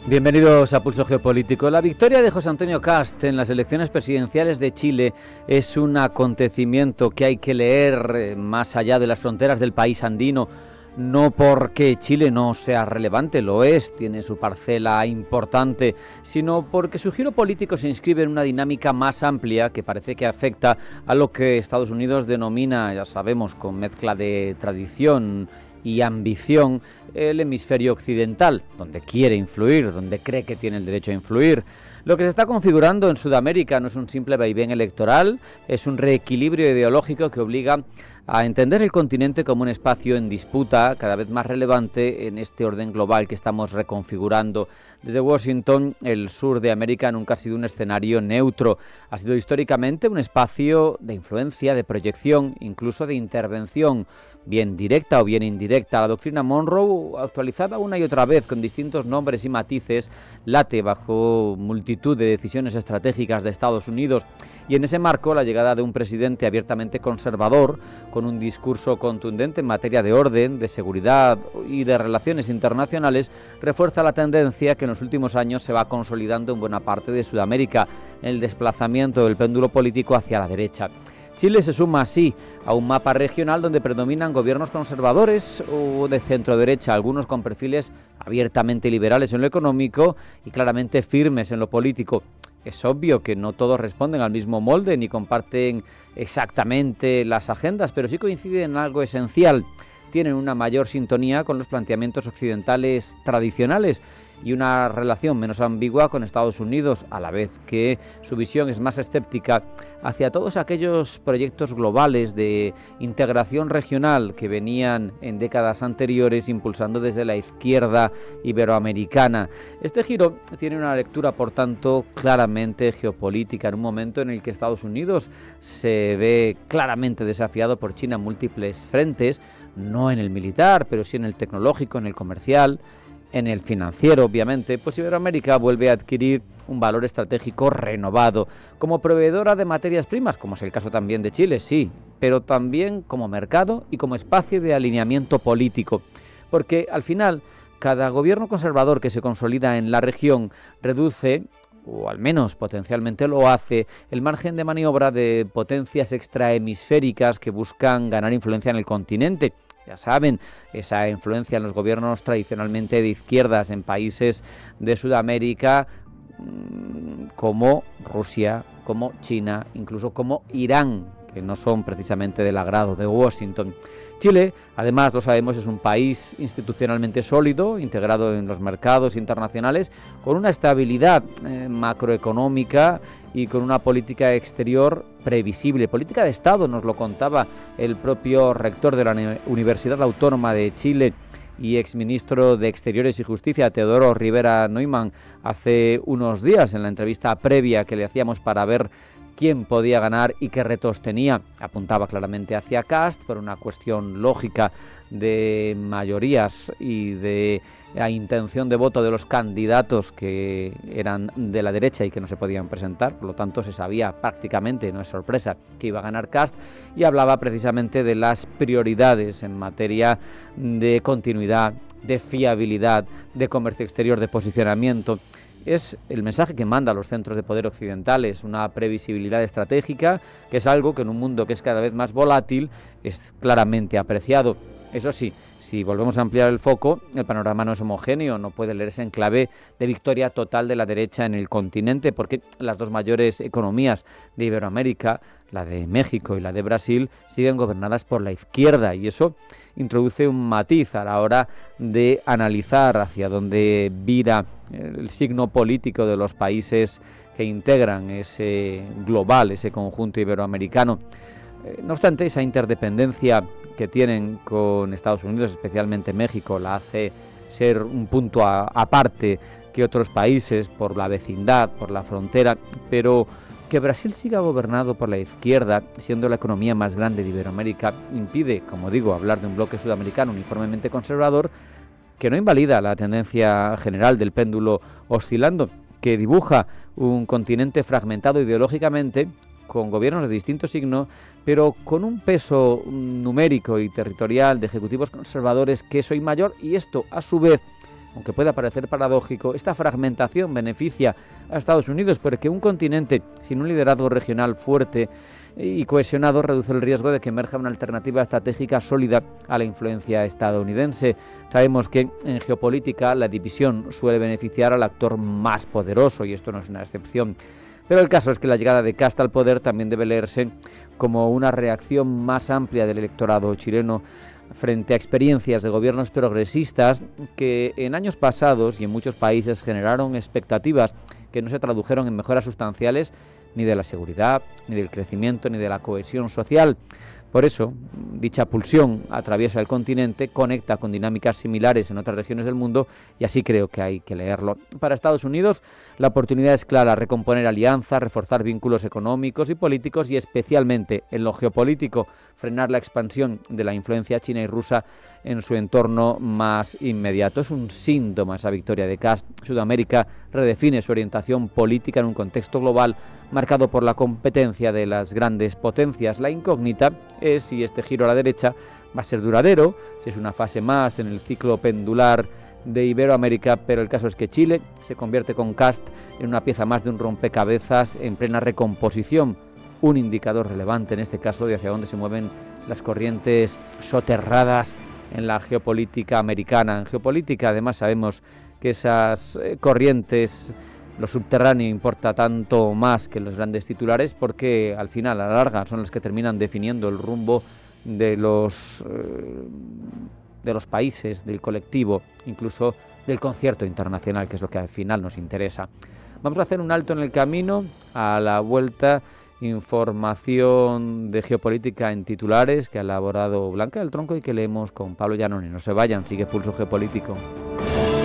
Bienvenidos a Pulso Geopolítico. La victoria de José Antonio Kast en las elecciones presidenciales de Chile es un acontecimiento que hay que leer más allá de las fronteras del país andino, no porque Chile no sea relevante, lo es, tiene su parcela importante, sino porque su giro político se inscribe en una dinámica más amplia que parece que afecta a lo que Estados Unidos denomina, ya sabemos, con mezcla de tradición y ambición, el hemisferio occidental, donde quiere influir, donde cree que tiene el derecho a influir. Lo que se está configurando en Sudamérica no es un simple vaivén electoral, es un reequilibrio ideológico que obliga a entender el continente como un espacio en disputa cada vez más relevante en este orden global que estamos reconfigurando. Desde Washington, el sur de América nunca ha sido un escenario neutro, ha sido históricamente un espacio de influencia, de proyección, incluso de intervención, bien directa o bien indirecta. La doctrina Monroe, actualizada una y otra vez con distintos nombres y matices, late bajo multitud de decisiones estratégicas de Estados Unidos. Y en ese marco, la llegada de un presidente abiertamente conservador, con un discurso contundente en materia de orden, de seguridad y de relaciones internacionales, refuerza la tendencia que en los últimos años se va consolidando en buena parte de Sudamérica, el desplazamiento del péndulo político hacia la derecha. Chile se suma así a un mapa regional donde predominan gobiernos conservadores o de centro-derecha, algunos con perfiles abiertamente liberales en lo económico y claramente firmes en lo político. Es obvio que no todos responden al mismo molde ni comparten exactamente las agendas, pero sí coinciden en algo esencial. Tienen una mayor sintonía con los planteamientos occidentales tradicionales y una relación menos ambigua con Estados Unidos, a la vez que su visión es más escéptica hacia todos aquellos proyectos globales de integración regional que venían en décadas anteriores impulsando desde la izquierda iberoamericana. Este giro tiene una lectura, por tanto, claramente geopolítica, en un momento en el que Estados Unidos se ve claramente desafiado por China en múltiples frentes, no en el militar, pero sí en el tecnológico, en el comercial, en el financiero, obviamente. Pues Iberoamérica vuelve a adquirir un valor estratégico renovado, como proveedora de materias primas, como es el caso también de Chile, sí, pero también como mercado y como espacio de alineamiento político, porque al final cada gobierno conservador que se consolida en la región reduce, o al menos potencialmente lo hace, el margen de maniobra de potencias extrahemisféricas que buscan ganar influencia en el continente. Ya saben, esa influencia en los gobiernos tradicionalmente de izquierdas en países de Sudamérica como Rusia, como China, incluso como Irán, que no son precisamente del agrado de Washington. Chile, además, lo sabemos, es un país institucionalmente sólido, integrado en los mercados internacionales, con una estabilidad macroeconómica y con una política exterior previsible. Política de Estado, nos lo contaba el propio rector de la Universidad Autónoma de Chile y exministro de Exteriores y Justicia, Teodoro Rivera Neumann, hace unos días en la entrevista previa que le hacíamos para ver quién podía ganar y qué retos tenía. Apuntaba claramente hacia Kast por una cuestión lógica de mayorías y de la intención de voto de los candidatos que eran de la derecha y que no se podían presentar. Por lo tanto, se sabía prácticamente, no es sorpresa, que iba a ganar Kast, y hablaba precisamente de las prioridades en materia de continuidad, de fiabilidad, de comercio exterior, de posicionamiento. Es el mensaje que manda a los centros de poder occidentales, una previsibilidad estratégica, que es algo que en un mundo que es cada vez más volátil es claramente apreciado. Eso sí, si volvemos a ampliar el foco, el panorama no es homogéneo, no puede leerse en clave de victoria total de la derecha en el continente, porque las dos mayores economías de Iberoamérica, la de México y la de Brasil, siguen gobernadas por la izquierda, y eso introduce un matiz a la hora de analizar hacia dónde vira el signo político de los países que integran ese global, ese conjunto iberoamericano. No obstante, esa interdependencia que tienen con Estados Unidos, especialmente México, la hace ser un punto aparte que otros países por la vecindad, por la frontera, pero que Brasil siga gobernado por la izquierda, siendo la economía más grande de Iberoamérica, impide, como digo, hablar de un bloque sudamericano uniformemente conservador, que no invalida la tendencia general del péndulo oscilando, que dibuja un continente fragmentado ideológicamente, con gobiernos de distinto signo, pero con un peso numérico y territorial de ejecutivos conservadores que es hoy mayor, y esto, a su vez, aunque pueda parecer paradójico, esta fragmentación beneficia a Estados Unidos, porque un continente sin un liderazgo regional fuerte y cohesionado reduce el riesgo de que emerja una alternativa estratégica sólida a la influencia estadounidense. Sabemos que en geopolítica la división suele beneficiar al actor más poderoso, y esto no es una excepción. Pero el caso es que la llegada de Kast al poder también debe leerse como una reacción más amplia del electorado chileno frente a experiencias de gobiernos progresistas que en años pasados y en muchos países generaron expectativas que no se tradujeron en mejoras sustanciales ni de la seguridad, ni del crecimiento, ni de la cohesión social. Por eso, dicha pulsión atraviesa el continente, conecta con dinámicas similares en otras regiones del mundo, y así creo que hay que leerlo. Para Estados Unidos, la oportunidad es clara: recomponer alianzas, reforzar vínculos económicos y políticos, y especialmente en lo geopolítico, frenar la expansión de la influencia china y rusa en su entorno más inmediato. Es un síntoma esa victoria de Kast. Sudamérica redefine su orientación política en un contexto global marcado por la competencia de las grandes potencias. La incógnita es si este giro a la derecha va a ser duradero, si es una fase más en el ciclo pendular de Iberoamérica, pero el caso es que Chile se convierte con Kast en una pieza más de un rompecabezas en plena recomposición, un indicador relevante en este caso de hacia dónde se mueven las corrientes soterradas en la geopolítica americana. En geopolítica, además, sabemos que esas corrientes, lo subterráneo, importa tanto más que los grandes titulares, porque al final, a la larga, son las que terminan definiendo el rumbo de los países, del colectivo, incluso del concierto internacional, que es lo que al final nos interesa. Vamos a hacer un alto en el camino. A la vuelta, información de geopolítica en titulares que ha elaborado Blanca del Tronco y que leemos con Pablo Llanoni. No se vayan, sigue Pulso Geopolítico.